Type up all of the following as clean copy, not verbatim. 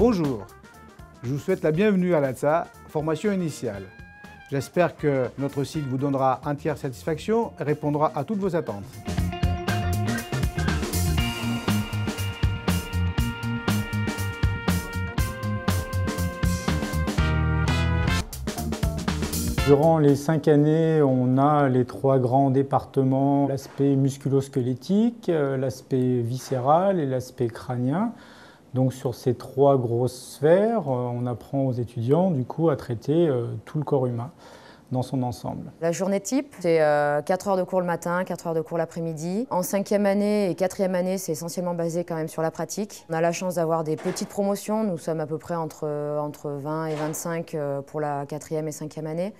Bonjour, je vous souhaite la bienvenue à l'ATSA, formation initiale. J'espère que notre site vous donnera entière satisfaction et répondra à toutes vos attentes. Durant les 5 années, on a les 3 grands départements, l'aspect musculo-squelettique, l'aspect viscéral et l'aspect crânien. Donc sur ces 3 grosses sphères, on apprend aux étudiants du coup à traiter tout le corps humain dans son ensemble. La journée type, c'est 4 heures de cours le matin, 4 heures de cours l'après-midi. En 5e année et 4e année, c'est essentiellement basé quand même sur la pratique. On a la chance d'avoir des petites promotions. Nous sommes à peu près entre 20 et 25 pour la 4e et 5e année.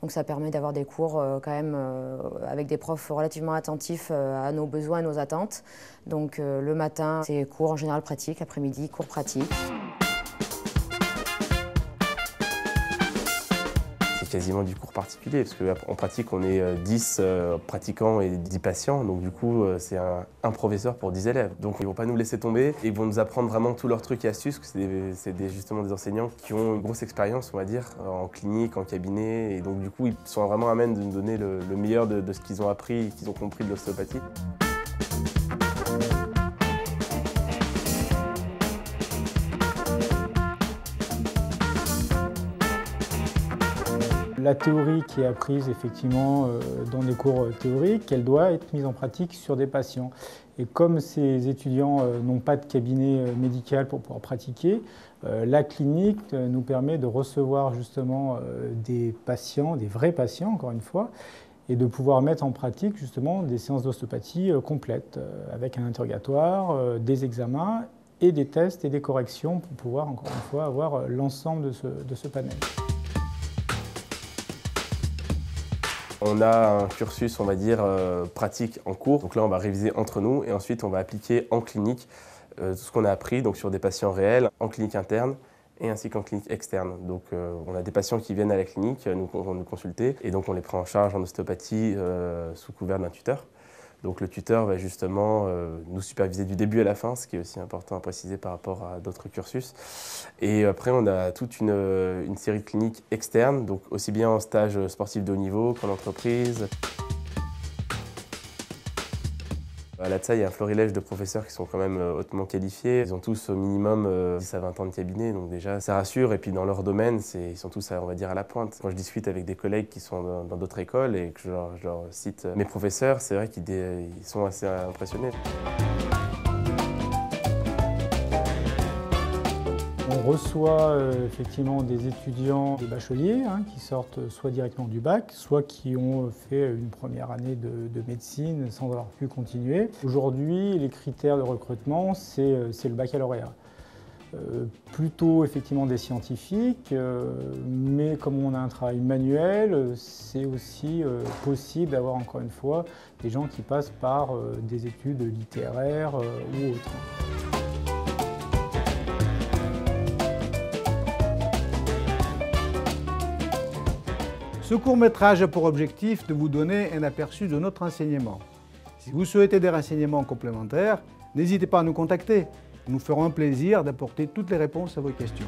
Donc ça permet d'avoir des cours quand même avec des profs relativement attentifs à nos besoins et nos attentes. Donc le matin, c'est cours en général pratique, après-midi, cours pratique. C'est quasiment du cours particulier, parce qu'en pratique, on est 10 pratiquants et 10 patients, donc du coup, c'est un professeur pour 10 élèves. Donc ils ne vont pas nous laisser tomber, ils vont nous apprendre vraiment tous leurs trucs et astuces, parce que c'est justement des enseignants qui ont une grosse expérience, on va dire, en clinique, en cabinet, et donc du coup, ils sont vraiment à même de nous donner le meilleur de ce qu'ils ont appris et qu'ils ont compris de l'ostéopathie. La théorie qui est apprise effectivement dans les cours théoriques, elle doit être mise en pratique sur des patients. Et comme ces étudiants n'ont pas de cabinet médical pour pouvoir pratiquer, la clinique nous permet de recevoir justement des patients, des vrais patients encore une fois, et de pouvoir mettre en pratique justement des séances d'ostéopathie complètes, avec un interrogatoire, des examens et des tests et des corrections pour pouvoir encore une fois avoir l'ensemble de ce panel. On a un cursus, on va dire, pratique en cours. Donc là, on va réviser entre nous et ensuite, on va appliquer en clinique tout ce qu'on a appris donc sur des patients réels, en clinique interne et ainsi qu'en clinique externe. Donc on a des patients qui viennent à la clinique nous consulter et donc on les prend en charge en ostéopathie sous couvert d'un tuteur. Donc le tuteur va justement nous superviser du début à la fin, ce qui est aussi important à préciser par rapport à d'autres cursus. Et après, on a toute une série de cliniques externes, donc aussi bien en stage sportif de haut niveau qu'en entreprise. À l'ATSA, il y a un florilège de professeurs qui sont quand même hautement qualifiés. Ils ont tous au minimum 10 à 20 ans de cabinet, donc déjà ça rassure. Et puis dans leur domaine, ils sont tous, on va dire, à la pointe. Quand je discute avec des collègues qui sont dans d'autres écoles et que je leur cite mes professeurs, c'est vrai qu'ils sont assez impressionnés. On reçoit effectivement des étudiants, des bacheliers qui sortent soit directement du bac, soit qui ont fait une première année de médecine sans avoir pu continuer. Aujourd'hui, les critères de recrutement, c'est le baccalauréat. Plutôt effectivement des scientifiques, mais comme on a un travail manuel, c'est aussi possible d'avoir encore une fois des gens qui passent par des études littéraires ou autres. Ce court-métrage a pour objectif de vous donner un aperçu de notre enseignement. Si vous souhaitez des renseignements complémentaires, n'hésitez pas à nous contacter. Nous ferons un plaisir d'apporter toutes les réponses à vos questions.